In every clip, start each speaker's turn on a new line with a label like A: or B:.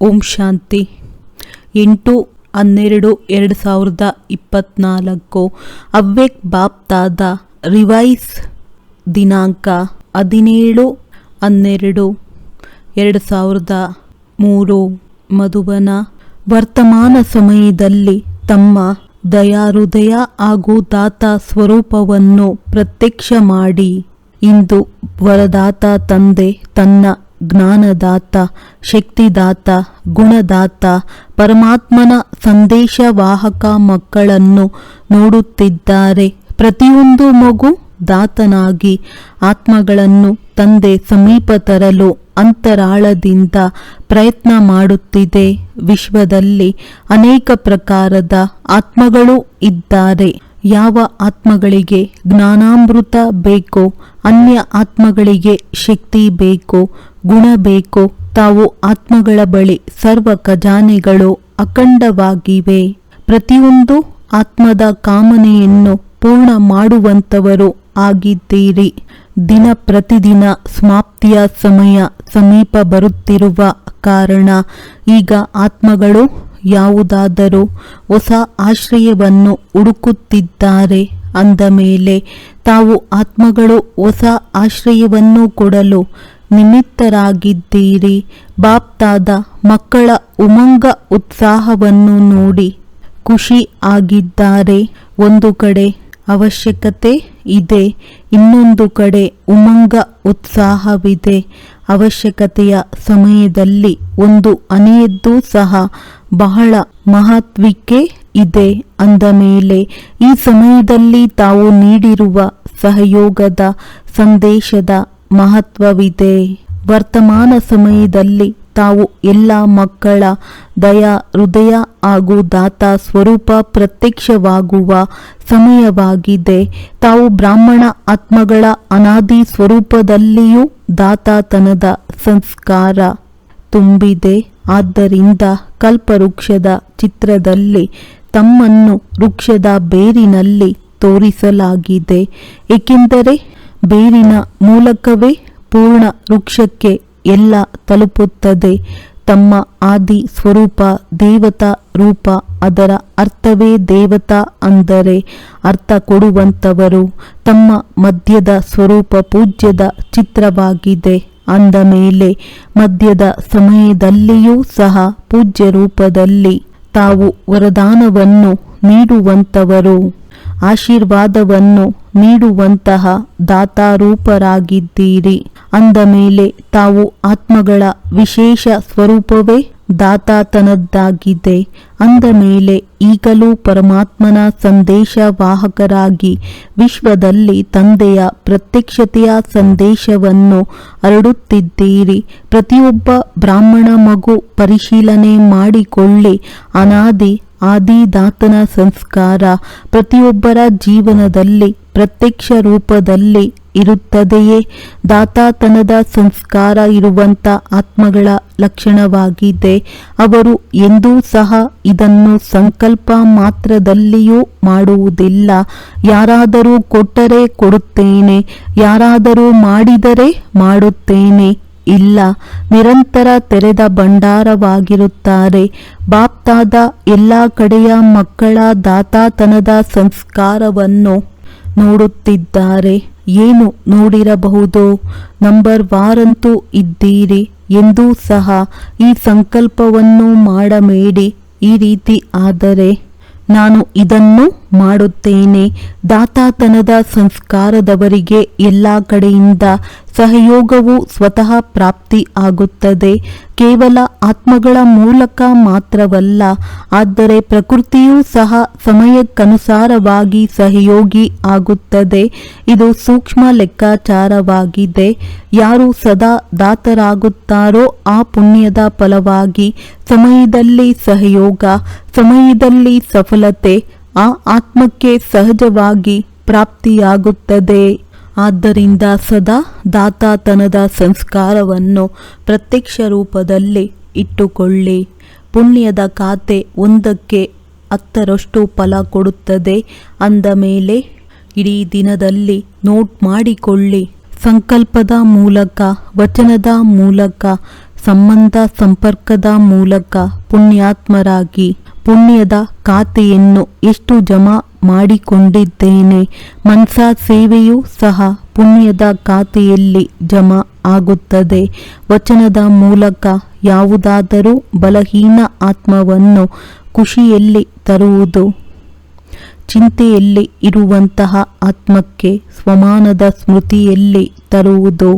A: ಓಂ ಶಾಂತಿ. 8/12/2024 ಅವ್ಯಕ್ತ ಬಾಪ್ದಾದ ರಿವೈಸ್ ದಿನಾಂಕ 17/12/2003 ಮಧುಬನ. ವರ್ತಮಾನ ಸಮಯದಲ್ಲಿ ತಮ್ಮ ದಯಾಹೃದಯ ಹಾಗೂ ದಾತ ಸ್ವರೂಪವನ್ನು ಪ್ರತ್ಯಕ್ಷ ಮಾಡಿ. ಇಂದು ವರದಾತ ತಂದೆ ತನ್ನ ಜ್ಞಾನದಾತ, ಶಕ್ತಿದಾತ, ಗುಣದಾತ, ಪರಮಾತ್ಮನ ಸಂದೇಶವಾಹಕ ಮಕ್ಕಳನ್ನು ನೋಡುತ್ತಿದ್ದಾರೆ. ಪ್ರತಿಯೊಂದು ಮಗು ದಾತನಾಗಿ ಆತ್ಮಗಳನ್ನು ತಂದೆ ಸಮೀಪ ತರಲು ಅಂತರಾಳದಿಂದ ಪ್ರಯತ್ನ ಮಾಡುತ್ತಿದೆ. ವಿಶ್ವದಲ್ಲಿ ಅನೇಕ ಪ್ರಕಾರದ ಆತ್ಮಗಳು ಇದ್ದಾರೆ. ಯಾವ ಆತ್ಮಗಳಿಗೆ ಜ್ಞಾನಾಮೃತ ಬೇಕೋ, ಅನ್ಯ ಆತ್ಮಗಳಿಗೆ ಶಕ್ತಿ ಬೇಕೋ, ಗುಣ ಬೇಕೋ, ತಾವು ಆತ್ಮಗಳ ಬಳಿ ಸರ್ವ ಖಜಾನೆಗಳು ಅಖಂಡವಾಗಿವೆ. ಪ್ರತಿಯೊಂದು ಆತ್ಮದ ಕಾಮನೆಯನ್ನು ಪೂರ್ಣ ಮಾಡುವಂತವರು ಆಗಿದ್ದೀರಿ. ದಿನ ಪ್ರತಿದಿನ ಸಮಾಪ್ತಿಯ ಸಮಯ ಸಮೀಪ ಬರುತ್ತಿರುವ ಕಾರಣ ಈಗ ಆತ್ಮಗಳು ಯಾವುದಾದರೂ ಹೊಸ ಆಶ್ರಯವನ್ನು ಹುಡುಕುತ್ತಿದ್ದಾರೆ. ಅಂದ ಮೇಲೆ ತಾವು ಆತ್ಮಗಳು ಹೊಸ ಆಶ್ರಯವನ್ನು ಕೊಡಲು ನಿಮಿತ್ತರಾಗಿದ್ದೀರಿ. ಬಾಪ್ದಾದ ಮಕ್ಕಳ ಉಮಂಗ ಉತ್ಸಾಹವನ್ನು ನೋಡಿ ಖುಷಿ ಆಗಿದ್ದಾರೆ. ಒಂದು ಕಡೆ ಅವಶ್ಯಕತೆ ಇದೆ, ಇನ್ನೊಂದು ಕಡೆ ಉಮಂಗ ಉತ್ಸಾಹವಿದೆ. ಅವಶ್ಯಕತೆಯ ಸಮಯದಲ್ಲಿ ಒಂದು ಹನಿಯದ್ದು ಸಹ ಬಹಳ ಮಹತ್ವಕ್ಕೆ ಇದೆ. ಅಂದ ಮೇಲೆ ಈ ಸಮಯದಲ್ಲಿ ತಾವು ನೀಡಿರುವ ಸಹಯೋಗದ ಸಂದೇಶದ ಮಹತ್ವವಿದೆ. ವರ್ತಮಾನ ಸಮಯದಲ್ಲಿ ತಾವು ಎಲ್ಲ ಮಕ್ಕಳ ದಯಾ ಹೃದಯ ಹಾಗೂ ದಾತ ಸ್ವರೂಪ ಪ್ರತ್ಯಕ್ಷವಾಗುವ ಸಮಯವಾಗಿದೆ. ತಾವು ಬ್ರಾಹ್ಮಣ ಆತ್ಮಗಳ ಅನಾದಿ ಸ್ವರೂಪದಲ್ಲಿಯೂ ದಾತಾತನದ ಸಂಸ್ಕಾರ ತುಂಬಿದೆ. ಆದ್ದರಿಂದ ಕಲ್ಪವೃಕ್ಷದ ಚಿತ್ರದಲ್ಲಿ ತಮ್ಮನ್ನು ವೃಕ್ಷದ ಬೇರಿನಲ್ಲಿ ತೋರಿಸಲಾಗಿದೆ. ಏಕೆಂದರೆ ಬೇರಿನ ಮೂಲಕವೇ ಪೂರ್ಣ ವೃಕ್ಷಕ್ಕೆ ಎಲ್ಲ ತಲುಪುತ್ತದೆ. ತಮ್ಮ ಆದಿ ಸ್ವರೂಪ ದೇವತಾ ರೂಪ, ಅದರ ಅರ್ಥವೇ ದೇವತಾ ಅಂದರೆ ಅರ್ಥ ಕೊಡುವಂತವರು. ತಮ್ಮ ಮಧ್ಯದ ಸ್ವರೂಪ ಪೂಜ್ಯದ ಚಿತ್ರವಾಗಿದೆ. ಅಂದ ಮೇಲೆ ಮಧ್ಯದ ಸಮಯದಲ್ಲಿಯೂ ಸಹ ಪೂಜ್ಯ ರೂಪದಲ್ಲಿ ತಾವು ವರದಾನವನ್ನು ನೀಡುವಂತವರು, ಆಶೀರ್ವಾದವನ್ನು ನೀಡುವಂತಹ ದಾತಾರೂಪರಾಗಿದ್ದೀರಿ. ಅಂದ ಮೇಲೆ ತಾವು ಆತ್ಮಗಳ ವಿಶೇಷ ಸ್ವರೂಪವೇ ದಾತಾತನದ್ದಾಗಿದೆ. ಅಂದ ಮೇಲೆ ಈಗಲೂ ಪರಮಾತ್ಮನ ಸಂದೇಶವಾಹಕರಾಗಿ ವಿಶ್ವದಲ್ಲಿ ತಂದೆಯ ಪ್ರತ್ಯಕ್ಷತೆಯ ಸಂದೇಶವನ್ನು ಹರಡುತ್ತಿದ್ದೀರಿ. ಪ್ರತಿಯೊಬ್ಬ ಬ್ರಾಹ್ಮಣ ಮಗು ಪರಿಶೀಲನೆ ಮಾಡಿಕೊಳ್ಳಿ. ಅನಾದಿ ಆದಿದಾತನ ಸಂಸ್ಕಾರ ಪ್ರತಿಯೊಬ್ಬರ ಜೀವನದಲ್ಲಿ ಪ್ರತ್ಯಕ್ಷ ರೂಪದಲ್ಲಿ ಇರುತ್ತದೆಯೇ? ದಾತಾತನದ ಸಂಸ್ಕಾರ ಇರುವಂತ ಆತ್ಮಗಳ ಲಕ್ಷಣವಾಗಿದೆ. ಅವರು ಎಂದೂ ಸಹ ಇದನ್ನು ಸಂಕಲ್ಪ ಮಾತ್ರದಲ್ಲಿಯೂ ಮಾಡುವುದಿಲ್ಲ. ಯಾರಾದರೂ ಕೊಟ್ಟರೆ ಕೊಡುತ್ತೇನೆ, ಯಾರಾದರೂ ಮಾಡಿದರೆ ಮಾಡುತ್ತೇನೆ, ಇಲ್ಲ, ನಿರಂತರ ತೆರೆದ ಭಂಡಾರವಾಗಿರುತ್ತಾರೆ. ಬಾಪ್ದಾದ ಎಲ್ಲ ಕಡೆಯ ಮಕ್ಕಳ ದಾತಾತನದ ಸಂಸ್ಕಾರವನ್ನು ನೋಡುತ್ತಿದ್ದಾರೆ. ಏನು ನೋಡಿರಬಹುದು? ನಂಬರ್ ವಾರಂತೂ ಇದ್ದೀರಿ. ಎಂದೂ ಸಹ ಈ ಸಂಕಲ್ಪವನ್ನು ಮಾಡಬೇಡಿ. ಈ ರೀತಿ ಆದರೆ ನಾನು ಇದನ್ನು ಮಾಡುತ್ತೇನೆ. ದಾತಾತನದ ಸಂಸ್ಕಾರದವರಿಗೆ ಎಲ್ಲ ಕಡೆಯಿಂದ ಸಹಯೋಗವು ಸ್ವತಃ ಪ್ರಾಪ್ತಿ ಆಗುತ್ತದೆ. ಕೇವಲ ಆತ್ಮಗಳ ಮೂಲಕ ಮಾತ್ರವಲ್ಲ, ಆದರೆ ಪ್ರಕೃತಿಯೂ ಸಹ ಸಮಯಕ್ಕನುಸಾರವಾಗಿ ಸಹಯೋಗಿ ಆಗುತ್ತದೆ. ಇದು ಸೂಕ್ಷ್ಮ ಲೆಕ್ಕಾಚಾರವಾಗಿದೆ. ಯಾರು ಸದಾ ದಾತರಾಗುತ್ತಾರೋ ಆ ಪುಣ್ಯದ ಫಲವಾಗಿ ಸಮಯದಲ್ಲಿ ಸಹಯೋಗ, ಸಮಯದಲ್ಲಿ ಸಫಲತೆ ಆ ಆತ್ಮಕ್ಕೆ ಸಹಜವಾಗಿ ಪ್ರಾಪ್ತಿಯಾಗುತ್ತದೆ. ಆದ್ದರಿಂದ ಸದಾ ದಾತಾತನದ ಸಂಸ್ಕಾರವನ್ನು ಪ್ರತ್ಯಕ್ಷ ರೂಪದಲ್ಲಿ ಇಟ್ಟುಕೊಳ್ಳಿ. ಪುಣ್ಯದ ಖಾತೆ 1ಕ್ಕೆ 10ರಷ್ಟು ಫಲ ಕೊಡುತ್ತದೆ. ಅಂದ ಮೇಲೆ ಇಡೀ ದಿನದಲ್ಲಿ ನೋಟ್ ಮಾಡಿಕೊಳ್ಳಿ. ಸಂಕಲ್ಪದ ಮೂಲಕ, ವಚನದ ಮೂಲಕ ಸಂಬಂಧ ಸಂಪರ್ಕದ ಮೂಲಕ ಪುಣ್ಯಾತ್ಮರಾಗಿ ಪುಣ್ಯದ ಖಾತೆಯನ್ನು ಎಷ್ಟು ಜಮಾ ಮಾಡಿಕೊಂಡಿದ್ದೇನೆ. ಮನಸಾ ಸೇವೆಯೂ ಸಹ ಪುಣ್ಯದ ಖಾತೆಯಲ್ಲಿ ಜಮಾ ಆಗುತ್ತದೆ. ವಚನದ ಮೂಲಕ ಯಾವುದಾದರೂ ಬಲಹೀನ ಆತ್ಮವನ್ನು ಖುಷಿಯಲ್ಲಿ ತರುವುದು. ಚಿಂತೆಯಲ್ಲಿ ಇರುವಂತಹ ಆತ್ಮಕ್ಕೆ ಸ್ವಮಾನದ ಸ್ಮೃತಿಯಲ್ಲಿ ತರುವುದು.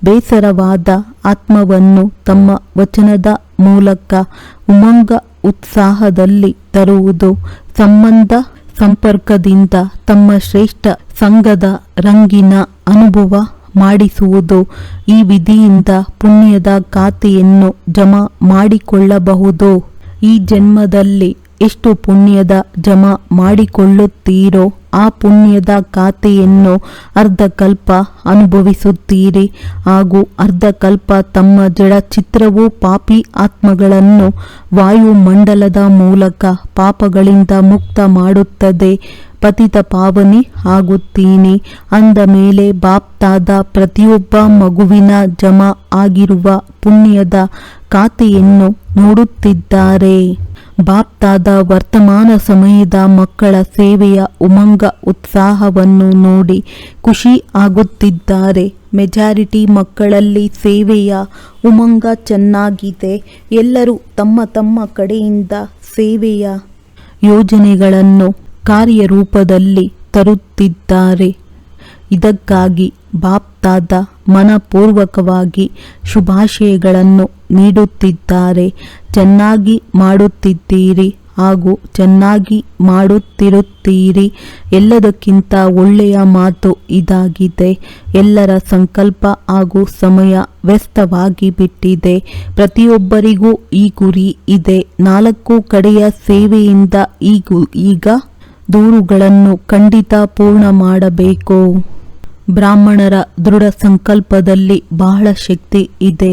A: ಬೇಸರವಾದ ಆತ್ಮವನ್ನು ತಮ್ಮ ವಚನದ ಮೂಲಕ ಉಮಂಗ ಉತ್ಸಾಹದಲ್ಲಿ ತರುವುದು. ಸಂಬಂಧ ಸಂಪರ್ಕದಿಂದ ತಮ್ಮ ಶ್ರೇಷ್ಠ ಸಂಘದ ರಂಗಿನ ಅನುಭವ ಮಾಡಿಸುವುದು. ಈ ವಿಧಿಯಿಂದ ಪುಣ್ಯದ ಖಾತೆಯನ್ನು ಜಮಾ ಮಾಡಿಕೊಳ್ಳಬಹುದು. ಈ ಜನ್ಮದಲ್ಲಿ ಎಷ್ಟು ಪುಣ್ಯದ ಜಮಾ ಮಾಡಿಕೊಳ್ಳುತ್ತೀರೋ ಆ ಪುಣ್ಯದ ಖಾತೆಯನ್ನು ಅರ್ಧಕಲ್ಪ ಅನುಭವಿಸುತ್ತೀರಿ. ಹಾಗೂ ಅರ್ಧಕಲ್ಪ ತಮ್ಮ ಜಡ ಚಿತ್ರವು ಪಾಪಿ ಆತ್ಮಗಳನ್ನು ವಾಯುಮಂಡಲದ ಮೂಲಕ ಪಾಪಗಳಿಂದ ಮುಕ್ತ ಮಾಡುತ್ತದೆ. ಪತಿತ ಪಾವನಿ ಆಗುತ್ತೀನಿ ಅಂದ ಮೇಲೆ ಬಾಪ್ತಾದ ಪ್ರತಿಯೊಬ್ಬ ಮಗುವಿನ ಜಮಾ ಆಗಿರುವ ಪುಣ್ಯದ ಖಾತೆಯನ್ನು ನೋಡುತ್ತಿದ್ದಾರೆ. ಬಾಪ್ತಾದ ವರ್ತಮಾನ ಸಮಯದ ಮಕ್ಕಳ ಸೇವೆಯ ಉಮಂಗ ಉತ್ಸಾಹವನ್ನು ನೋಡಿ ಖುಷಿ ಆಗುತ್ತಿದ್ದಾರೆ. ಮೆಜಾರಿಟಿ ಮಕ್ಕಳಲ್ಲಿ ಸೇವೆಯ ಉಮಂಗ ಚೆನ್ನಾಗಿದೆ. ಎಲ್ಲರೂ ತಮ್ಮ ತಮ್ಮ ಕಡೆಯಿಂದ ಸೇವೆಯ ಯೋಜನೆಗಳನ್ನು ಕಾರ್ಯರೂಪದಲ್ಲಿ ತರುತ್ತಿದ್ದಾರೆ. ಇದಕ್ಕಾಗಿ ಬಾಪ್ತಾದ ಮನಪೂರ್ವಕವಾಗಿ ಶುಭಾಶಯಗಳನ್ನು ನೀಡುತ್ತಿದ್ದಾರೆ. ಚೆನ್ನಾಗಿ ಮಾಡುತ್ತಿದ್ದೀರಿ ಹಾಗೂ ಚೆನ್ನಾಗಿ ಮಾಡುತ್ತಿರುತ್ತೀರಿ. ಎಲ್ಲದಕ್ಕಿಂತ ಒಳ್ಳೆಯ ಮಾತು ಇದಾಗಿದೆ. ಎಲ್ಲರ ಸಂಕಲ್ಪ ಹಾಗೂ ಸಮಯ ವ್ಯಸ್ತವಾಗಿ ಬಿಟ್ಟಿದೆ. ಪ್ರತಿಯೊಬ್ಬರಿಗೂ ಈ ಗುರಿ ಇದೆ. 4 ಕಡೆಯ ಸೇವೆಯಿಂದ ಈಗ ದೂರುಗಳನ್ನು ಖಂಡಿತ ಪೂರ್ಣ ಮಾಡಬೇಕು. ಬ್ರಾಹ್ಮಣರ ದೃಢ ಸಂಕಲ್ಪದಲ್ಲಿ ಬಹಳ ಶಕ್ತಿ ಇದೆ.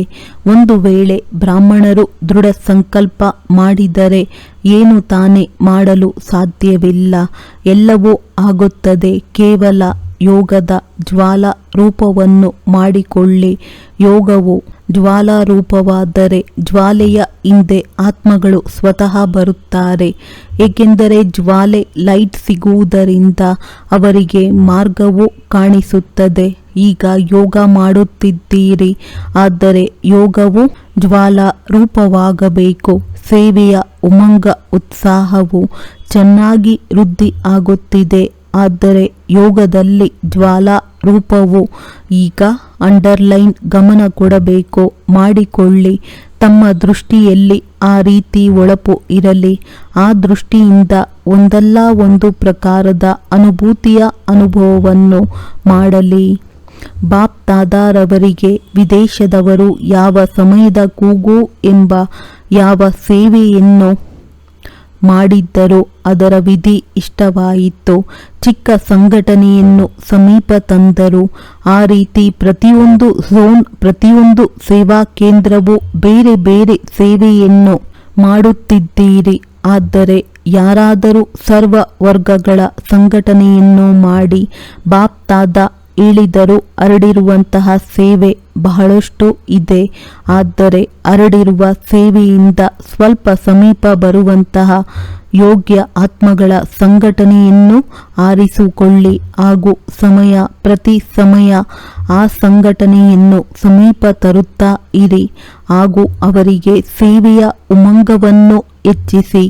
A: ಒಂದು ವೇಳೆ ಬ್ರಾಹ್ಮಣರು ದೃಢ ಸಂಕಲ್ಪ ಮಾಡಿದರೆ ಏನು ತಾನೇ ಮಾಡಲು ಸಾಧ್ಯವಿಲ್ಲ. ಎಲ್ಲವೂ ಆಗುತ್ತದೆ. ಕೇವಲ ಯೋಗದ ಜ್ವಾಲಾ ರೂಪವನ್ನು ಮಾಡಿಕೊಳ್ಳಿ. ಯೋಗವು ಜ್ವಾಲಾ ರೂಪವಾದರೆ ಜ್ವಾಲೆಯ ಹಿಂದೆ ಆತ್ಮಗಳು ಸ್ವತಃ ಬರುತ್ತಾರೆ. ಏಕೆಂದರೆ ಜ್ವಾಲೆ ಲೈಟ್ ಸಿಗುವುದರಿಂದ ಅವರಿಗೆ ಮಾರ್ಗವು ಕಾಣಿಸುತ್ತದೆ. ಈಗ ಯೋಗ ಮಾಡುತ್ತಿದ್ದೀರಿ, ಆದರೆ ಯೋಗವು ಜ್ವಾಲಾ ರೂಪವಾಗಬೇಕು. ಸೇವೆಯ ಉಮಂಗ ಉತ್ಸಾಹವು ಚೆನ್ನಾಗಿ ವೃದ್ಧಿ ಆಗುತ್ತಿದೆ. ಆದರೆ ಯೋಗದಲ್ಲಿ ಜ್ವಾಲಾ ರೂಪವು ಈಗ ಅಂಡರ್ಲೈನ್ ಗಮನ ಕೊಡಬೇಕು. ಮಾಡಿಕೊಳ್ಳಿ. ತಮ್ಮ ದೃಷ್ಟಿಯಲ್ಲಿ ಆ ರೀತಿ ಹೊಳಪು ಇರಲಿ. ಆ ದೃಷ್ಟಿಯಿಂದ ಒಂದಲ್ಲ ಒಂದು ಪ್ರಕಾರದ ಅನುಭೂತಿಯ ಅನುಭವವನ್ನು ಮಾಡಲಿ. ಬಾಪ್ ದಾದಾರವರಿಗೆ ವಿದೇಶದವರು ಯಾವ ಸಮಯದ ಕೂಗು ಎಂಬ ಯಾವ ಸೇವೆಯನ್ನು ಮಾಡಿದ್ದರು ಅದರ ವಿಧಿ ಇಷ್ಟವಾಯಿತು. ಚಿಕ್ಕ ಸಂಘಟನೆಯನ್ನು ಸಮೀಪ ತಂದರು. ಆ ರೀತಿ ಪ್ರತಿಯೊಂದು ಝೋನ್, ಪ್ರತಿಯೊಂದು ಸೇವಾ ಕೇಂದ್ರವು ಬೇರೆ ಬೇರೆ ಸೇವೆಯನ್ನು ಮಾಡುತ್ತಿದ್ದೀರಿ. ಆದರೆ ಯಾರಾದರೂ ಸರ್ವ ವರ್ಗಗಳ ಸಂಘಟನೆಯನ್ನು ಮಾಡಿ ಬಾಪ್ ದಾದಾ ಹೇಳಿದರು. ಹರಡಿರುವಂತಹ ಸೇವೆ ಬಹಳಷ್ಟು ಇದೆ. ಆದರೆ ಹರಡಿರುವ ಸೇವೆಯಿಂದ ಸ್ವಲ್ಪ ಸಮೀಪ ಬರುವಂತಹ ಯೋಗ್ಯ ಆತ್ಮಗಳ ಸಂಘಟನೆಯನ್ನು ಆರಿಸಿಕೊಳ್ಳಿ. ಹಾಗೂ ಪ್ರತಿ ಸಮಯ ಆ ಸಂಘಟನೆಯನ್ನು ಸಮೀಪ ತರುತ್ತಾ ಇರಿ. ಹಾಗೂ ಅವರಿಗೆ ಸೇವೆಯ ಉಮಂಗವನ್ನು ಹೆಚ್ಚಿಸಿ.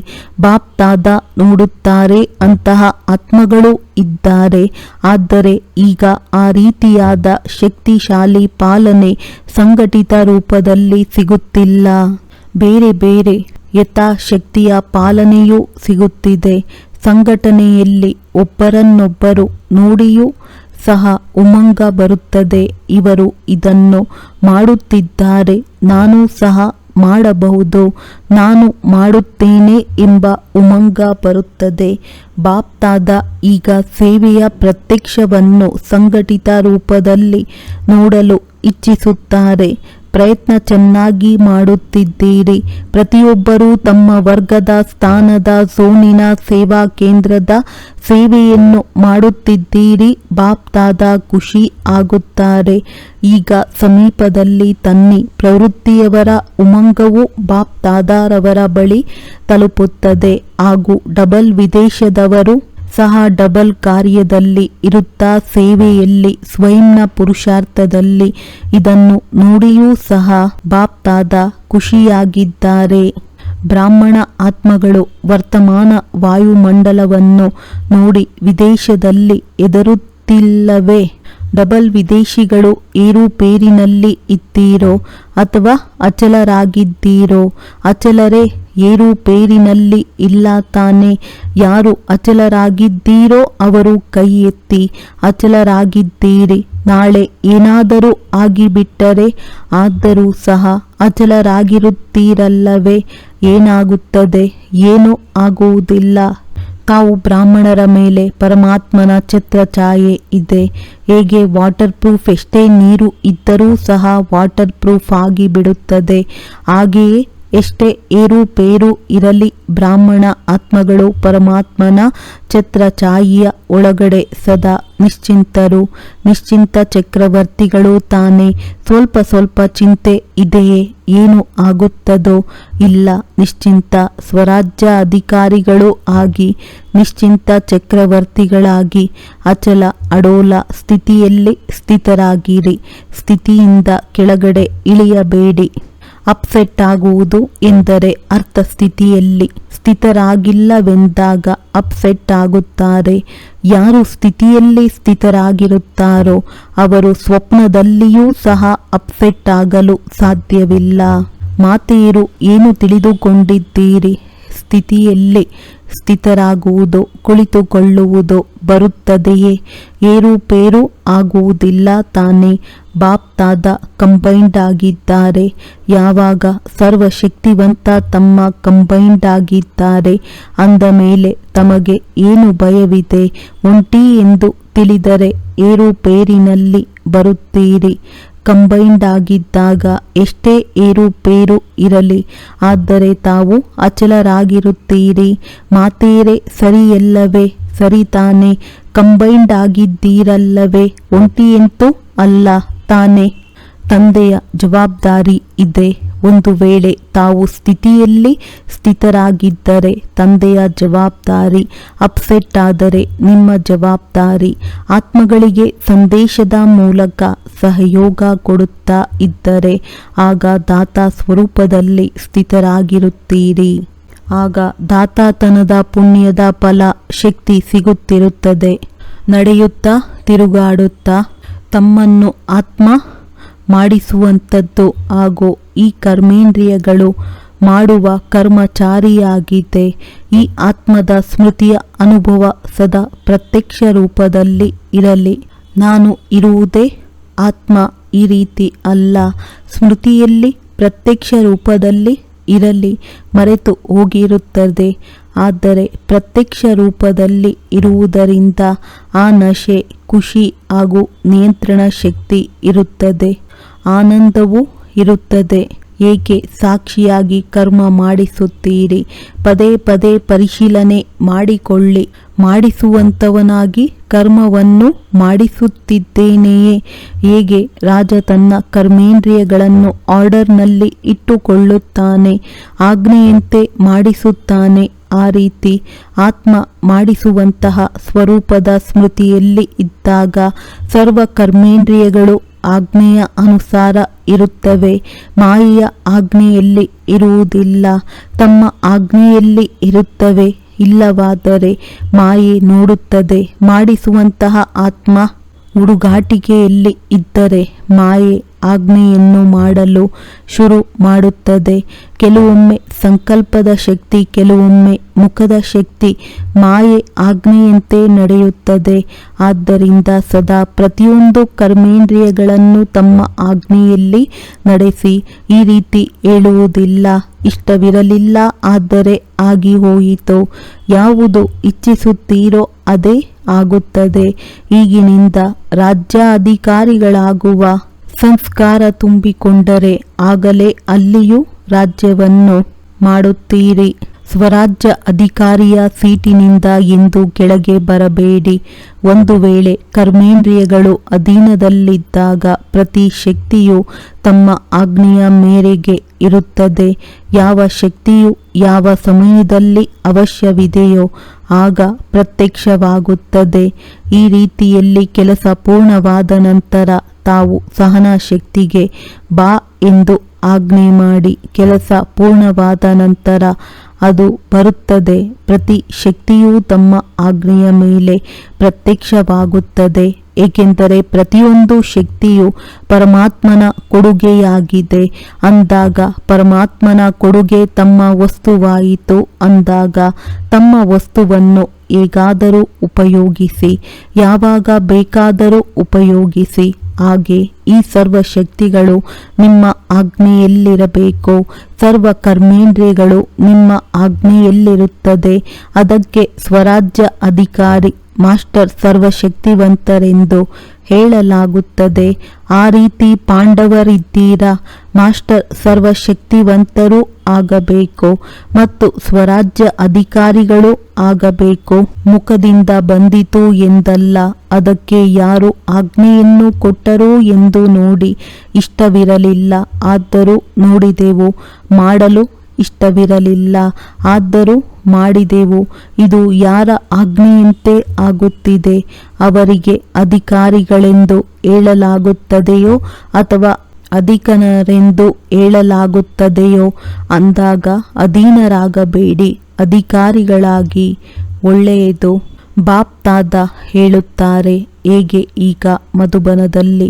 A: ಬಾಪ್ ದಾದಾ ನೋಡುತ್ತಾರೆ, ಅಂತಹ ಆತ್ಮಗಳು ಇದ್ದಾರೆ. ಆದರೆ ಈಗ ಆ ರೀತಿಯಾದ ಶಕ್ತಿಶಾಲಿ ಪಾಲನೆ ಸಂಘಟಿತ ರೂಪದಲ್ಲಿ ಸಿಗುತ್ತಿಲ್ಲ. ಬೇರೆ ಬೇರೆ ಯಥಾಶಕ್ತಿಯ ಪಾಲನೆಯೂ ಸಿಗುತ್ತಿದೆ. ಸಂಘಟನೆಯಲ್ಲಿ ಒಬ್ಬರನ್ನೊಬ್ಬರು ನೋಡಿಯೂ ಸಹ ಉಮಂಗ ಬರುತ್ತದೆ. ಇವರು ಇದನ್ನು ಮಾಡುತ್ತಿದ್ದಾರೆ, ನಾನು ಸಹ ಮಾಡಬಹುದು, ನಾನು ಮಾಡುತ್ತೇನೆ ಎಂಬ ಉಮಂಗ ಬರುತ್ತದೆ. ಬಾಪ್ ದಾದಾ ಈಗ ಸೇವೆಯ ಪ್ರತ್ಯಕ್ಷವನ್ನು ಸಂಘಟಿತ ರೂಪದಲ್ಲಿ ನೋಡಲು ಇಚ್ಛಿಸುತ್ತಾರೆ. ಪ್ರಯತ್ನ ಚೆನ್ನಾಗಿ ಮಾಡುತ್ತಿದ್ದೀರಿ. ಪ್ರತಿಯೊಬ್ಬರೂ ತಮ್ಮ ವರ್ಗದ ಸ್ಥಾನದ ಝೋನಿನ ಸೇವಾ ಕೇಂದ್ರದ ಸೇವೆಯನ್ನು ಮಾಡುತ್ತಿದ್ದೀರಿ. ಬಾಪ್ ದಾದಾ ಖುಷಿ ಆಗುತ್ತಾರೆ. ಈಗ ಸಮೀಪದಲ್ಲಿ ತನ್ನಿ. ಪ್ರವೃತ್ತಿಯವರ ಉಮಂಗವು ಬಾಪ್ ದಾದಾರವರ ಬಳಿ ತಲುಪುತ್ತದೆ ಹಾಗೂ ಡಬಲ್ ವಿದೇಶದವರು ಸಹ ಡಬಲ್ ಕಾರ್ಯದಲ್ಲಿ ಇರುತ್ತಾ ಸೇವೆಯಲ್ಲಿ ಸ್ವಯಂನ ಪುರುಷಾರ್ಥದಲ್ಲಿ ಇದನ್ನು ನೋಡಿಯೂ ಸಹ ಬಾಪ್ ದಾದಾ ಖುಷಿಯಾಗಿದ್ದಾರೆ. ಬ್ರಾಹ್ಮಣ ಆತ್ಮಗಳು ವರ್ತಮಾನ ವಾಯುಮಂಡಲವನ್ನು ನೋಡಿ ವಿದೇಶದಲ್ಲಿ ಹೆದರುತ್ತಿಲ್ಲವೇ? ಡಬಲ್ ವಿದೇಶಿಗಳು ಏರುಪೇರಿನಲ್ಲಿ ಇದ್ದೀರೋ ಅಥವಾ ಅಚಲರಾಗಿದ್ದೀರೋ? ಅಚಲರೇ ಏರುಪೇರಿನಲ್ಲಿ ಇಲ್ಲ ತಾನೆ. ಯಾರು ಅಚಲರಾಗಿದ್ದೀರೋ ಅವರು ಕೈ ಎತ್ತಿ. ಅಚಲರಾಗಿದ್ದೀರಿ. ನಾಳೆ ಏನಾದರೂ ಆಗಿಬಿಟ್ಟರೆ ಆದರೂ ಸಹ ಅಚಲರಾಗಿರುತ್ತೀರಲ್ಲವೇ? ಏನಾಗುತ್ತದೆ? ಏನೂ ಆಗುವುದಿಲ್ಲ. ತಾವು ಬ್ರಾಹ್ಮಣರ ಮೇಲೆ ಪರಮಾತ್ಮನ ಛತ್ರಛಾಯೆ ಇದೆ. ಹೇಗೆ ವಾಟರ್ ಪ್ರೂಫ್ ಎಷ್ಟೇ ನೀರು ಇದ್ದರೂ ಸಹ ವಾಟರ್ ಪ್ರೂಫ್ ಆಗಿಬಿಡುತ್ತದೆ. ಹಾಗೆಯೇ ಎಷ್ಟೇ ಏರುಪೇರು ಇರಲಿ ಬ್ರಾಹ್ಮಣ ಆತ್ಮಗಳು ಪರಮಾತ್ಮನ ಛತ್ರಛಾಯೆಯ ಒಳಗಡೆ ಸದಾ ನಿಶ್ಚಿಂತರು. ನಿಶ್ಚಿಂತ ಚಕ್ರವರ್ತಿಗಳು ತಾನೇ. ಸ್ವಲ್ಪ ಸ್ವಲ್ಪ ಚಿಂತೆ ಇದೆಯೇ? ಏನು ಆಗುತ್ತದೋ ಇಲ್ಲ. ನಿಶ್ಚಿಂತ ಸ್ವರಾಜ್ಯ ಅಧಿಕಾರಿಗಳು ಆಗಿ ನಿಶ್ಚಿಂತ ಚಕ್ರವರ್ತಿಗಳಾಗಿ ಅಚಲ ಅಡೋಲ ಸ್ಥಿತಿಯಲ್ಲಿ ಸ್ಥಿತರಾಗಿರಿ. ಸ್ಥಿತಿಯಿಂದ ಕೆಳಗಡೆ ಇಳಿಯಬೇಡಿ. ಅಪ್ಸೆಟ್ ಆಗುವುದು ಎಂದರೆ ಅರ್ಥ ಸ್ಥಿತಿಯಲ್ಲಿ ಸ್ಥಿತರಾಗಿಲ್ಲವೆಂದಾಗ ಅಪ್ಸೆಟ್ ಆಗುತ್ತಾರೆ. ಯಾರು ಸ್ಥಿತಿಯಲ್ಲಿ ಸ್ಥಿತರಾಗಿರುತ್ತಾರೋ ಅವರು ಸ್ವಪ್ನದಲ್ಲಿಯೂ ಸಹ ಅಪ್ಸೆಟ್ ಆಗಲು ಸಾಧ್ಯವಿಲ್ಲ. ಮಾತೆಯರು ಏನು ತಿಳಿದುಕೊಂಡಿದ್ದೀರಿ? ಸ್ಥಿತಿಯಲ್ಲಿ ಸ್ಥಿತರಾಗುವುದು, ಕುಳಿತುಕೊಳ್ಳುವುದು ಬರುತ್ತದೆಯೇ? ಏರುಪೇರು ಆಗುವುದಿಲ್ಲ ತಾನೇ. ಬಾಪ್ ದಾದಾ ಕಂಬೈಂಡ್ ಆಗಿದ್ದಾರೆ. ಯಾವಾಗ ಸರ್ವಶಕ್ತಿವಂತ ತಮ್ಮ ಕಂಬೈಂಡ್ ಆಗಿದ್ದಾರೆ ಅಂದ ಮೇಲೆ ತಮಗೆ ಏನು ಭಯವಿದೆ? ಒಂಟಿ ಎಂದು ತಿಳಿದರೆ ಏರುಪೇರಿನಲ್ಲಿ ಬರುತ್ತೀರಿ. ಕಂಬೈಂಡ್ ಆಗಿದ್ದಾಗ ಎಷ್ಟೇ ಏರುಪೇರು ಇರಲಿ ಆದರೆ ತಾವು ಅಚಲರಾಗಿರುತ್ತೀರಿ. ಮಾತೆಯರೇ ಸರಿಯಲ್ಲವೇ? ಸರಿ ತಾನೇ. ಕಂಬೈಂಡ್ ಆಗಿದ್ದೀರಲ್ಲವೇ? ಒಂಟಿಯಂತೂ ಅಲ್ಲ ತಾನೇ. ತಂದೆಯ ಜವಾಬ್ದಾರಿ ಇದೆ. ಒಂದು ವೇಳೆ ತಾವು ಸ್ಥಿತಿಯಲ್ಲಿ ಸ್ಥಿತರಾಗಿದ್ದರೆ ತಂದೆಯ ಜವಾಬ್ದಾರಿ. ಅಪ್ಸೆಟ್ ಆದರೆ ನಿಮ್ಮ ಜವಾಬ್ದಾರಿ. ಆತ್ಮಗಳಿಗೆ ಸಂದೇಶದ ಮೂಲಕ ಸಹಯೋಗ ಕೊಡುತ್ತಾ ಇದ್ದರೆ ಆಗ ದಾತಾ ಸ್ವರೂಪದಲ್ಲಿ ಸ್ಥಿತರಾಗಿರುತ್ತೀರಿ. ಆಗ ದಾತಾತನದ ಪುಣ್ಯದ ಫಲ ಶಕ್ತಿ ಸಿಗುತ್ತಿರುತ್ತದೆ. ನಡೆಯುತ್ತಾ ತಿರುಗಾಡುತ್ತಾ ತಮ್ಮನ್ನು ಆತ್ಮ ಮಾಡಿಸುವಂಥದ್ದು ಹಾಗೂ ಈ ಕರ್ಮೇಂದ್ರಿಯಗಳು ಮಾಡುವ ಕರ್ಮಚಾರಿಯಾಗಿದೆ. ಈ ಆತ್ಮದ ಸ್ಮೃತಿಯ ಅನುಭವ ಸದಾ ಪ್ರತ್ಯಕ್ಷ ರೂಪದಲ್ಲಿ ಇರಲಿ. ನಾನು ಇರುವುದೇ ಆತ್ಮ ಈ ರೀತಿ ಅಲ್ಲ. ಸ್ಮೃತಿಯಲ್ಲಿ ಪ್ರತ್ಯಕ್ಷ ರೂಪದಲ್ಲಿ ಇರಲಿ. ಮರೆತು ಹೋಗಿರುತ್ತದೆ. ಆದರೆ ಪ್ರತ್ಯಕ್ಷ ರೂಪದಲ್ಲಿ ಇರುವುದರಿಂದ ಆ ನಶೆ, ಖುಷಿ ಹಾಗೂ ನಿಯಂತ್ರಣ ಶಕ್ತಿ ಇರುತ್ತದೆ. ಆನಂದವೂ ಇರುತ್ತದೆ. ಏಕೆ ಸಾಕ್ಷಿಯಾಗಿ ಕರ್ಮ ಮಾಡಿಸುತ್ತೀರಿ? ಪದೇ ಪದೇ ಪರಿಶೀಲನೆ ಮಾಡಿಕೊಳ್ಳಿ. ಮಾಡಿಸುವಂತವನಾಗಿ ಕರ್ಮವನ್ನು ಮಾಡಿಸುತ್ತಿದ್ದೇನೆಯೇ? ಹೇಗೆ ರಾಜ ತನ್ನ ಕರ್ಮೇಂದ್ರಿಯಗಳನ್ನು ಆರ್ಡರ್ನಲ್ಲಿ ಇಟ್ಟುಕೊಳ್ಳುತ್ತಾನೆ, ಆಜ್ಞೆಯಂತೆ ಮಾಡಿಸುತ್ತಾನೆ. ಆ ರೀತಿ ಆತ್ಮ ಮಾಡಿಸುವಂತಹ ಸ್ವರೂಪದ ಸ್ಮೃತಿಯಲ್ಲಿ ಇದ್ದಾಗ ಸರ್ವ ಕರ್ಮೇಂದ್ರಿಯಗಳು ಆಜ್ಞೆಯ ಅನುಸಾರ ಇರುತ್ತವೆ. ಮಾಯೆಯ ಆಜ್ಞೆಯಲ್ಲಿ ಇರುವುದಿಲ್ಲ. ತಮ್ಮ ಆಜ್ಞೆಯಲ್ಲಿ ಇರುತ್ತವೆ. ಇಲ್ಲವಾದರೆ ಮಾಯೆ ನೋಡುತ್ತದೆ. ಮಾಡಿಸುವಂತಹ ಆತ್ಮ ಹುಡುಗಾಟಿಕೆಯಲ್ಲಿ ಇದ್ದರೆ ಮಾಯೆ ಆಜ್ಞೆಯನ್ನು ಮಾಡಲು ಶುರು ಮಾಡುತ್ತದೆ. ಕೆಲವೊಮ್ಮೆ ಸಂಕಲ್ಪದ ಶಕ್ತಿ, ಕೆಲವೊಮ್ಮೆ ಮುಖದ ಶಕ್ತಿ. ಮಾಯೆ ಆಜ್ಞೆಯಂತೆ ನಡೆಯುತ್ತದೆ. ಆದ್ದರಿಂದ ಸದಾ ಪ್ರತಿಯೊಂದು ಕರ್ಮೇಂದ್ರಿಯಗಳನ್ನು ತಮ್ಮ ಆಜ್ಞೆಯಲ್ಲಿ ನಡೆಸಿ. ಈ ರೀತಿ ಹೇಳುವುದಿಲ್ಲ, ಇಷ್ಟವಿರಲಿಲ್ಲ ಆದರೆ ಆಗಿ ಹೋಯಿತು. ಯಾವುದು ಇಚ್ಛಿಸುತ್ತೀರೋ ಅದೇ ಆಗುತ್ತದೆ. ಈಗಿನಿಂದ ರಾಜ್ಯಾಧಿಕಾರಿಗಳಾಗುವ ಸಂಸ್ಕಾರ ತುಂಬಿಕೊಂಡರೆ ಆಗಲೇ ಅಲ್ಲಿಯೂ ರಾಜ್ಯವನ್ನು ಮಾಡುತ್ತೀರಿ. ಸ್ವರಾಜ್ಯ ಅಧಿಕಾರಿಯ ಸೀಟಿನಿಂದ ಎಂದು ಕೆಳಗೆ ಬರಬೇಡಿ. ಒಂದು ವೇಳೆ ಕರ್ಮೇಂದ್ರಿಯಗಳು ಅಧೀನದಲ್ಲಿದ್ದಾಗ ಪ್ರತಿ ಶಕ್ತಿಯು ತಮ್ಮ ಆಜ್ಞೆಯ ಮೇರೆಗೆ ಇರುತ್ತದೆ. ಯಾವ ಶಕ್ತಿಯು ಯಾವ ಸಮಯದಲ್ಲಿ ಅವಶ್ಯವಿದೆಯೋ ಆಗ ಪ್ರತ್ಯಕ್ಷವಾಗುತ್ತದೆ. ಈ ರೀತಿಯಲ್ಲಿ ಕೆಲಸ ಪೂರ್ಣವಾದ ನಂತರ ತಾವು ಸಹನಾ ಶಕ್ತಿಗೆ ಬಾ ಎಂದು ಆಜ್ಞೆ ಮಾಡಿ. ಕೆಲಸ ಪೂರ್ಣವಾದ ನಂತರ ಅದು ಬರುತ್ತದೆ. ಪ್ರತಿ ಶಕ್ತಿಯೂ ತಮ್ಮ ಆಜ್ಞೆಯ ಮೇಲೆ ಪ್ರತ್ಯಕ್ಷವಾಗುತ್ತದೆ, ಏಕೆಂದರೆ ಪ್ರತಿಯೊಂದು ಶಕ್ತಿಯು ಪರಮಾತ್ಮನ ಕೊಡುಗೆಯಾಗಿದೆ. ಅಂದಾಗ ಪರಮಾತ್ಮನ ಕೊಡುಗೆ ತಮ್ಮ ವಸ್ತುವಾಯಿತು. ಅಂದಾಗ ತಮ್ಮ ವಸ್ತುವನ್ನು ಹೇಗಾದರೂ ಉಪಯೋಗಿಸಿ, ಯಾವಾಗ ಬೇಕಾದರೂ ಉಪಯೋಗಿಸಿ. ಹಾಗೆ ಈ ಸರ್ವ ಶಕ್ತಿಗಳು ನಿಮ್ಮ ಆಜ್ಞೆಯಲ್ಲಿರಬೇಕು. ಸರ್ವ ಕರ್ಮೇಂದ್ರಿಯಗಳು ನಿಮ್ಮ ಆಜ್ಞೆಯಲ್ಲಿರುತ್ತದೆ. ಅದಕ್ಕೆ ಸ್ವರಾಜ್ಯ ಅಧಿಕಾರಿ ಮಾಸ್ಟರ್ ಸರ್ವಶಕ್ತಿವಂತರೆಂದು ಹೇಳಲಾಗುತ್ತದೆ. ಆ ರೀತಿ ಪಾಂಡವರಿದ್ದೀರಾ. ಮಾಸ್ಟರ್ ಸರ್ವಶಕ್ತಿವಂತರೂ ಆಗಬೇಕು ಮತ್ತು ಸ್ವರಾಜ್ಯ ಅಧಿಕಾರಿಗಳು ಆಗಬೇಕು. ಮುಖದಿಂದ ಬಂದಿತು ಎಂದಲ್ಲ, ಅದಕ್ಕೆ ಯಾರು ಆಜ್ಞೆಯನ್ನು ಕೊಟ್ಟರೋ ಎಂದು ನೋಡಿ ಇಷ್ಟವಿರಲಿಲ್ಲ, ಆದರೂ ನೋಡಿದೆವು. ಮಾಡಲು ಇಷ್ಟವಿರಲಿಲ್ಲ, ಆದರೂ ಮಾಡಿದೆವು. ಇದು ಯಾರ ಆಜ್ಞೆಯಂತೆ ಆಗುತ್ತಿದೆ ಅವರಿಗೆ ಅಧಿಕಾರಿಗಳೆಂದು ಹೇಳಲಾಗುತ್ತದೆಯೋ ಅಥವಾ ಅಧಿಕನರೆಂದು ಹೇಳಲಾಗುತ್ತದೆಯೋ? ಅಂದಾಗ ಅಧೀನರಾಗಬೇಡಿ, ಅಧಿಕಾರಿಗಳಾಗಿ. ಒಳ್ಳೆಯದು. ಬಾಪ್ ದಾದಾ ಹೇಳುತ್ತಾರೆ, ಹೇಗೆ ಈಗ ಮಧುಬನದಲ್ಲಿ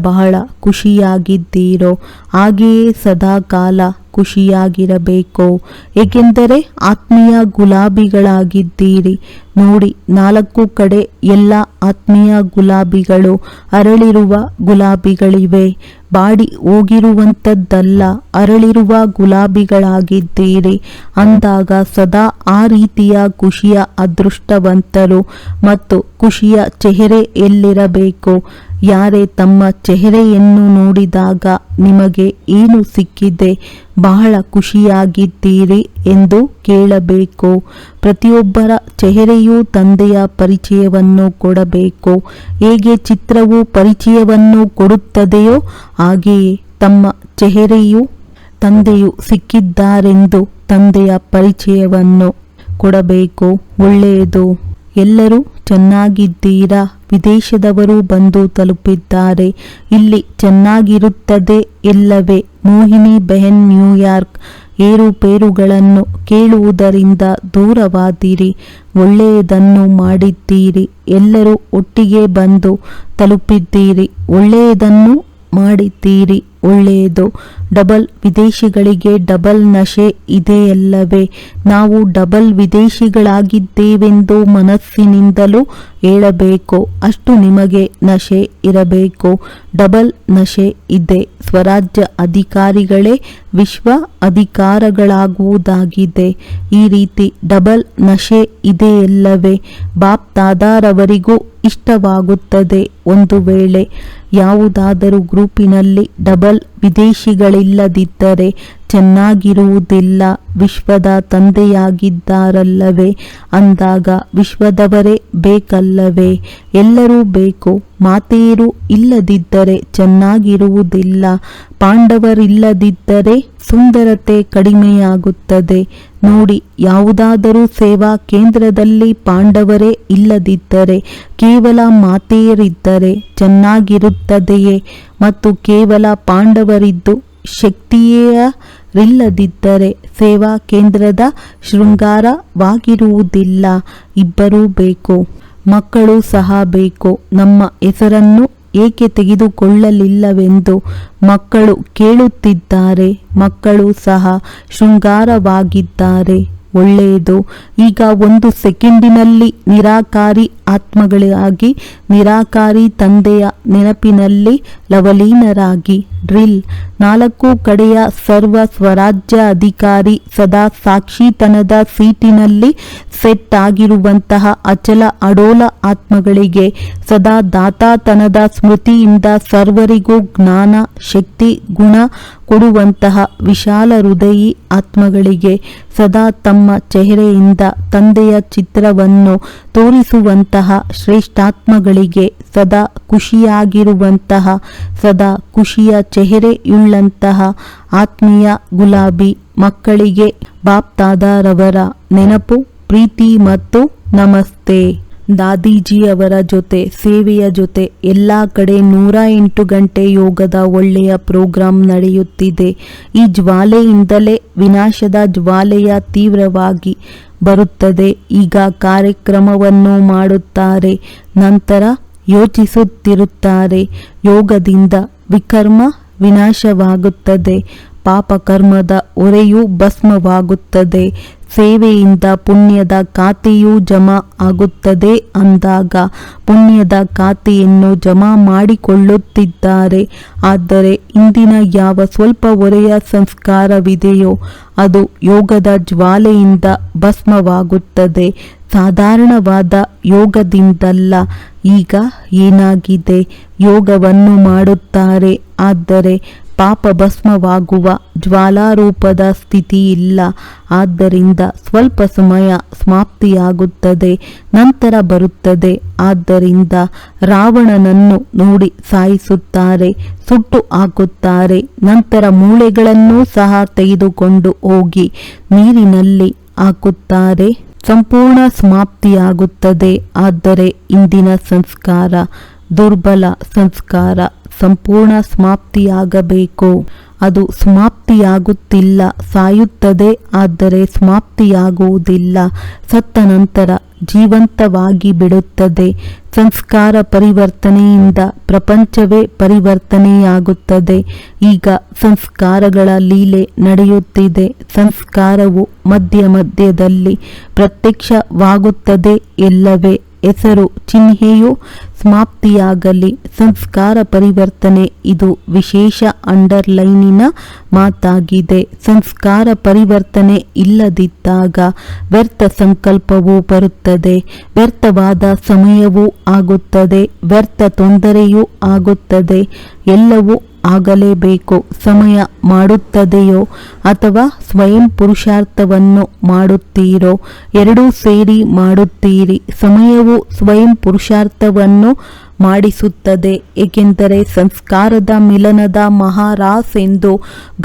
A: ಬಹಳ ಖುಷಿಯಾಗಿದ್ದೀರೋ ಹಾಗೆಯೇ ಸದಾಕಾಲ ಖುಷಿಯಾಗಿರಬೇಕು. ಏಕೆಂದರೆ ಆತ್ಮೀಯ ಗುಲಾಬಿಗಳಾಗಿದ್ದೀರಿ. ನೋಡಿ, 4 ಕಡೆ ಎಲ್ಲ ಆತ್ಮೀಯ ಗುಲಾಬಿಗಳು, ಅರಳಿರುವ ಗುಲಾಬಿಗಳಿವೆ. ಬಾಡಿ ಹೋಗಿರುವಂಥದ್ದಲ್ಲ, ಅರಳಿರುವ ಗುಲಾಬಿಗಳಾಗಿದ್ದೀರಿ. ಅಂದಾಗ ಸದಾ ಆ ರೀತಿಯ ಖುಷಿಯ ಅದೃಷ್ಟವಂತರು ಮತ್ತು ಖುಷಿಯ ಚೆಹರೆಯಲ್ಲಿರಬೇಕು. ಯಾರೇ ತಮ್ಮ ಚೆಹರೆಯನ್ನು ನೋಡಿದಾಗ ನಿಮಗೆ ಏನು ಸಿಕ್ಕಿದೆ, ಬಹಳ ಖುಷಿಯಾಗಿದ್ದೀರಿ ಎಂದು ಕೇಳಬೇಕು. ಪ್ರತಿಯೊಬ್ಬರ ಚೆಹರೆಯೂ ತಂದೆಯ ಪರಿಚಯವನ್ನು ಕೊಡಬೇಕು. ಹೇಗೆ ಚಿತ್ರವು ಪರಿಚಯವನ್ನು ಕೊಡುತ್ತದೆಯೋ ಹಾಗೆಯೇ ತಮ್ಮ ಚೆಹರೆಯು ತಂದೆಯು ಸಿಕ್ಕಿದ್ದಾರೆಂದು ತಂದೆಯ ಪರಿಚಯವನ್ನು ಕೊಡಬೇಕು. ಒಳ್ಳೆಯದು. ಎಲ್ಲರೂ ಚೆನ್ನಾಗಿದ್ದೀರಾ? ವಿದೇಶದವರು ಬಂದು ತಲುಪಿದ್ದಾರೆ. ಇಲ್ಲಿ ಚೆನ್ನಾಗಿರುತ್ತದೆ ಎಲ್ಲವೇ? ಮೋಹಿನಿ ಬೆಹನ್ ನ್ಯೂಯಾರ್ಕ್. ಏರುಪೇರುಗಳನ್ನು ಕೇಳುವುದರಿಂದ ದೂರವಾದಿರಿ. ಒಳ್ಳೆಯದನ್ನು ಮಾಡಿದ್ದೀರಿ. ಎಲ್ಲರೂ ಒಟ್ಟಿಗೆ ಬಂದು ತಲುಪಿದ್ದೀರಿ. ಒಳ್ಳೆಯದನ್ನು ಮಾಡಿದ್ದೀರಿ. ಒಳ್ಳೆಯದು. ಡಬಲ್ ವಿದೇಶಿಗಳಿಗೆ ಡಬಲ್ ನಶೆ ಇದೆಯಲ್ಲವೇ? ನಾವು ಡಬಲ್ ವಿದೇಶಿಗಳಾಗಿದ್ದೇವೆಂದು ಮನಸ್ಸಿನಿಂದಲೂ ಹೇಳಬೇಕು. ಅಷ್ಟು ನಿಮಗೆ ನಶೆ ಇರಬೇಕು. ಡಬಲ್ ನಶೆ ಇದೆ. ಸ್ವರಾಜ್ಯ ಅಧಿಕಾರಿಗಳೇ ವಿಶ್ವ ಅಧಿಕಾರಗಳಾಗುವುದಾಗಿದೆ. ಈ ರೀತಿ ಡಬಲ್ ನಶೆ ಇದೆಯಲ್ಲವೇ? ಬಾಪ್ ದಾದಾರವರಿಗೂ ಇಷ್ಟವಾಗುತ್ತದೆ. ಒಂದು ವೇಳೆ ಯಾವುದಾದರೂ ಗ್ರೂಪಿನಲ್ಲಿ ಡಬಲ್ ವಿದೇಶಿಗಳಿಲ್ಲದಿದ್ದರೆ ಚೆನ್ನಾಗಿರುವುದಿಲ್ಲ. ವಿಶ್ವದ ತಂದೆಯಾಗಿದ್ದಾರಲ್ಲವೇ? ಅಂದಾಗ ವಿಶ್ವದವರೇ ಬೇಕಲ್ಲವೇ? ಎಲ್ಲರೂ ಬೇಕು. ಮಾತೆಯರು ಇಲ್ಲದಿದ್ದರೆ ಚೆನ್ನಾಗಿರುವುದಿಲ್ಲ. ಪಾಂಡವರಿಲ್ಲದಿದ್ದರೆ ಸುಂದರತೆ ಕಡಿಮೆಯಾಗುತ್ತದೆ. ನೋಡಿ, ಯಾವುದಾದರೂ ಸೇವಾ ಕೇಂದ್ರದಲ್ಲಿ ಪಾಂಡವರೇ ಇಲ್ಲದಿದ್ದರೆ, ಕೇವಲ ಮಾತೆಯರಿದ್ದರೆ ಚೆನ್ನಾಗಿರುತ್ತದೆಯೇ? ಮತ್ತು ಕೇವಲ ಪಾಂಡವರಿದ್ದು ಶಕ್ತಿಯರಿಲ್ಲದಿದ್ದರೆ ಸೇವಾ ಕೇಂದ್ರದ ಶೃಂಗಾರವಾಗಿರುವುದಿಲ್ಲ. ಇಬ್ಬರೂ ಬೇಕು. ಮಕ್ಕಳು ಸಹ ಬೇಕು. ನಮ್ಮ ಹೆಸರನ್ನು ಏಕೆ ತೆಗೆದುಕೊಳ್ಳಲಿಲ್ಲವೆಂದು ಮಕ್ಕಳು ಕೇಳುತ್ತಿದ್ದಾರೆ. ಮಕ್ಕಳು ಸಹ ಶೃಂಗಾರವಾಗಿದ್ದಾರೆ. ಒಳ್ಳೆಯದು. ಈಗ 1 ಸೆಕೆಂಡಿನಲ್ಲಿ ನಿರಾಕಾರಿ ಆತ್ಮಗಳಾಗಿ ನಿರಾಕಾರಿ ತಂದೆಯ ನೆನಪಿನಲ್ಲಿ ಲವಲೀನರಾಗಿ ಡ್ರಿಲ್ 4 ಕಡೆಯ ಸರ್ವ ಸ್ವರಾಜ್ಯ ಅಧಿಕಾರಿ ಸದಾ ಸಾಕ್ಷಿತನದ ಸೀಟಿನಲ್ಲಿ ಸೆಟ್ ಆಗಿರುವಂತಹ ಅಚಲ ಅಡೋಲ ಆತ್ಮಗಳಿಗೆ, ಸದಾ ದಾತಾತನದ ಸ್ಮೃತಿಯಿಂದ ಸರ್ವರಿಗೂ ಜ್ಞಾನ ಶಕ್ತಿ ಗುಣ ಕೊಡುವಂತಹ ವಿಶಾಲ ಹೃದಯಿ ಆತ್ಮಗಳಿಗೆ, ಸದಾ ತಮ್ಮ ಚೆಹರೆಯಿಂದ ತಂದೆಯ ಚಿತ್ರವನ್ನು ತೋರಿಸುವಂತಹ ಶ್ರೇಷ್ಠಾತ್ಮಗಳಿಗೆ, ಸದಾ ಖುಷಿಯಾಗಿರುವಂತಹ ಸದಾ ಖುಷಿಯ ಚೆಹರೆಯುಳ್ಳಂತಹ ಆತ್ಮೀಯ ಗುಲಾಬಿ ಮಕ್ಕಳಿಗೆ ಬಾಪ್ದಾದಾರವರ ನೆನಪು, ಪ್ರೀತಿ ಮತ್ತು ನಮಸ್ತೆ. ದಾದೀಜಿಯವರ ಜೊತೆ ಸೇವೆಯ ಜೊತೆ ಎಲ್ಲ ಕಡೆ 108 ಗಂಟೆ ಯೋಗದ ಒಳ್ಳೆಯ ಪ್ರೋಗ್ರಾಂ ನಡೆಯುತ್ತಿದೆ. ಈ ಜ್ವಾಲೆಯಿಂದಲೇ ವಿನಾಶದ ಜ್ವಾಲೆಯ ತೀವ್ರವಾಗಿ ಬರುತ್ತದೆ. ಈಗ ಕಾರ್ಯಕ್ರಮವನ್ನು ಮಾಡುತ್ತಾರೆ, ನಂತರ ಯೋಚಿಸುತ್ತಿರುತ್ತಾರೆ. ಯೋಗದಿಂದ ವಿಕರ್ಮ ವಿನಾಶವಾಗುತ್ತದೆ, ಪಾಪಕರ್ಮದ ಹೊರೆಯು ಭಸ್ಮವಾಗುತ್ತದೆ, ಸೇವೆಯಿಂದ ಪುಣ್ಯದ ಖಾತೆಯೂ ಜಮಾ ಆಗುತ್ತದೆ. ಅಂದಾಗ ಪುಣ್ಯದ ಖಾತೆಯನ್ನು ಜಮಾ ಮಾಡಿಕೊಳ್ಳುತ್ತಿದ್ದಾರೆ. ಆದರೆ ಇಂದಿನ ಯಾವ ಸ್ವಲ್ಪ ಹೊರೆಯ ಸಂಸ್ಕಾರವಿದೆಯೋ ಅದು ಯೋಗದ ಜ್ವಾಲೆಯಿಂದ ಭಸ್ಮವಾಗುತ್ತದೆ, ಸಾಧಾರಣವಾದ ಯೋಗದಿಂದಲ್ಲ. ಈಗ ಏನಾಗಿದೆ, ಯೋಗವನ್ನು ಮಾಡುತ್ತಾರೆ, ಆದರೆ ಪಾಪ ಭಸ್ಮವಾಗುವ ಜ್ವಾಲಾರೂಪದ ಸ್ಥಿತಿ ಇಲ್ಲ. ಆದ್ದರಿಂದ ಸ್ವಲ್ಪ ಸಮಯ ಸಮಾಪ್ತಿಯಾಗುತ್ತದೆ, ನಂತರ ಬರುತ್ತದೆ. ಆದ್ದರಿಂದ ರಾವಣನನ್ನು ನೋಡಿ ಸಾಯಿಸುತ್ತಾರೆ, ಸುಟ್ಟು ಹಾಕುತ್ತಾರೆ, ನಂತರ ಮೂಳೆಗಳನ್ನೂ ಸಹ ತೆಗೆದುಕೊಂಡು ಹೋಗಿ ನೀರಿನಲ್ಲಿ ಹಾಕುತ್ತಾರೆ, ಸಂಪೂರ್ಣ ಸಮಾಪ್ತಿಯಾಗುತ್ತದೆ. ಆದರೆ ಇಂದಿನ ಸಂಸ್ಕಾರ ದುರ್ಬಲ ಸಂಸ್ಕಾರ, ಸಂಪೂರ್ಣ ಸಮಾಪ್ತಿಯಾಗಬೇಕು. ಅದು ಸಮಾಪ್ತಿಯಾಗುತ್ತಿಲ್ಲ, ಸಾಯುತ್ತದೆ, ಆದರೆ ಸಮಾಪ್ತಿಯಾಗುವುದಿಲ್ಲ. ಸತ್ತ ನಂತರ ಜೀವಂತವಾಗಿ ಬಿಡುತ್ತದೆ. ಸಂಸ್ಕಾರ ಪರಿವರ್ತನೆಯಿಂದ ಪ್ರಪಂಚವೇ ಪರಿವರ್ತನೆಯಾಗುತ್ತದೆ. ಈಗ ಸಂಸ್ಕಾರಗಳ ಲೀಲೆ ನಡೆಯುತ್ತಿದೆ. ಸಂಸ್ಕಾರವು ಮಧ್ಯ ಮಧ್ಯದಲ್ಲಿ ಪ್ರತ್ಯಕ್ಷವಾಗುತ್ತದೆ. ಎಲ್ಲವೇ ಹೆಸರು ಚಿಹ್ನೆಯು ಸಮಾಪ್ತಿಯಾಗಲಿ. ಸಂಸ್ಕಾರ ಪರಿವರ್ತನೆ ಇದು ವಿಶೇಷ ಅಂಡರ್ಲೈನಿನ ಮಾತಾಗಿದೆ. ಸಂಸ್ಕಾರ ಪರಿವರ್ತನೆ ಇಲ್ಲದಿದ್ದಾಗ ವ್ಯರ್ಥ ಸಂಕಲ್ಪವೂ ಬರುತ್ತದೆ, ವ್ಯರ್ಥವಾದ ಸಮಯವೂ ಆಗುತ್ತದೆ, ವ್ಯರ್ಥ ತೊಂದರೆಯೂ ಆಗುತ್ತದೆ. ಎಲ್ಲವೂ ಆಗಲೇಬೇಕು. ಸಮಯ ಮಾಡುತ್ತದೆಯೋ ಅಥವಾ ಸ್ವಯಂ ಪುರುಷಾರ್ಥವನ್ನು ಮಾಡುತ್ತೀರೋ, ಎರಡೂ ಸೇರಿ ಮಾಡುತ್ತೀರಿ. ಸಮಯವು ಸ್ವಯಂ ಪುರುಷಾರ್ಥವನ್ನು ಮಾಡಿಸುತ್ತದೆ, ಏಕೆಂದರೆ ಸಂಸ್ಕಾರದ ಮಿಲನದ ಮಹಾರಾಸ್ ಎಂದು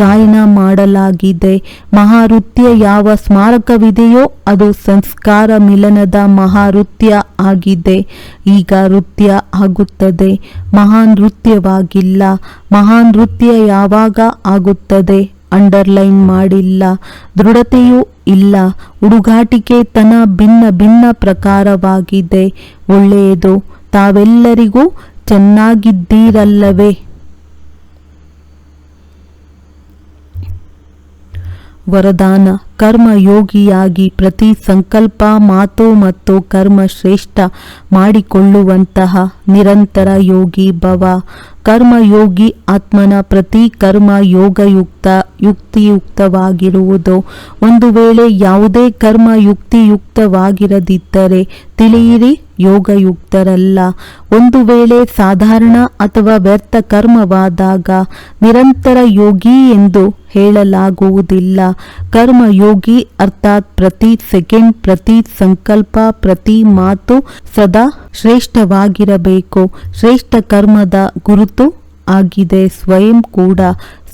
A: ಗಾಯನ ಮಾಡಲಾಗಿದೆ. ಮಹಾನೃತ್ಯ ಯಾವ ಸ್ಮಾರಕವಿದೆಯೋ ಅದು ಸಂಸ್ಕಾರ ಮಿಲನದ ಮಹಾನೃತ್ಯ ಆಗಿದೆ. ಈಗ ನೃತ್ಯ ಆಗುತ್ತದೆ, ಮಹಾನ್ ನೃತ್ಯವಾಗಿಲ್ಲ. ಮಹಾನ್ ನೃತ್ಯ ಯಾವಾಗ ಆಗುತ್ತದೆ? ಅಂಡರ್ಲೈನ್ ಮಾಡಿಲ್ಲ. ದೃಢತೆಯೂ ಇಲ್ಲ. ಹುಡುಗಾಟಿಕೆ ತನ ಭಿನ್ನ ಭಿನ್ನ ಪ್ರಕಾರವಾಗಿದೆ. ಒಳ್ಳೆಯದು, ತಾವೆಲ್ಲರಿಗೂ ಚೆನ್ನಾಗಿದ್ದೀರಲ್ಲವೇ? ವರದಾನ: ಕರ್ಮಯೋಗಿಯಾಗಿ ಪ್ರತಿ ಸಂಕಲ್ಪ, ಮಾತು ಮತ್ತು ಕರ್ಮ ಶ್ರೇಷ್ಠ ಮಾಡಿಕೊಳ್ಳುವಂತಹ ನಿರಂತರ ಯೋಗಿ ಭವ. ಕರ್ಮಯೋಗಿ ಆತ್ಮನ ಪ್ರತಿ ಕರ್ಮ ಯೋಗಯುಕ್ತ ಯುಕ್ತಿಯುಕ್ತವಾಗಿರುವುದು. ಒಂದು ವೇಳೆ ಯಾವುದೇ ಕರ್ಮ ಯುಕ್ತಿಯುಕ್ತವಾಗಿರದಿದ್ದರೆ ತಿಳಿಯಿರಿ, ಯೋಗಯುಕ್ತರಲ್ಲ. ಒಂದು ವೇಳೆ ಸಾಧಾರಣ ಅಥವಾ ವ್ಯರ್ಥ ಕರ್ಮವಾದಾಗ ನಿರಂತರ ಯೋಗಿ ಎಂದು ಹೇಳಲಾಗುವುದಿಲ್ಲ. ಕರ್ಮಯೋಗಿ ಅರ್ಥಾತ್ ಪ್ರತಿ ಸೆಕೆಂಡ್, ಪ್ರತಿ ಸಂಕಲ್ಪ, ಪ್ರತಿ ಮಾತು ಸದಾ ಶ್ರೇಷ್ಠವಾಗಿರಬೇಕು. ಶ್ರೇಷ್ಠ ಕರ್ಮದ ಗುರುತು ಆಗಿದೆ. ಸ್ವಯಂ ಕೂಡ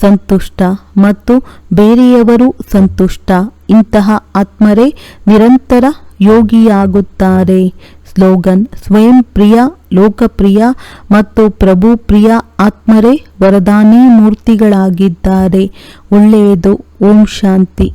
A: ಸಂತುಷ್ಟ ಮತ್ತು ಬೇರೆಯವರು ಸಂತುಷ್ಟ. ಇಂತಹ ಆತ್ಮರೇ ನಿರಂತರ ಯೋಗಿಯಾಗುತ್ತಾರೆ. ಸ್ಲೋಗನ್: ಸ್ವಯಂ ಪ್ರಿಯ, ಲೋಕಪ್ರಿಯ ಮತ್ತು ಪ್ರಭು ಪ್ರಿಯ ಆತ್ಮರೇ ವರದಾನಿ ಮೂರ್ತಿಗಳಾಗಿದ್ದಾರೆ. ಒಳ್ಳೆಯದು. ಓಂ ಶಾಂತಿ.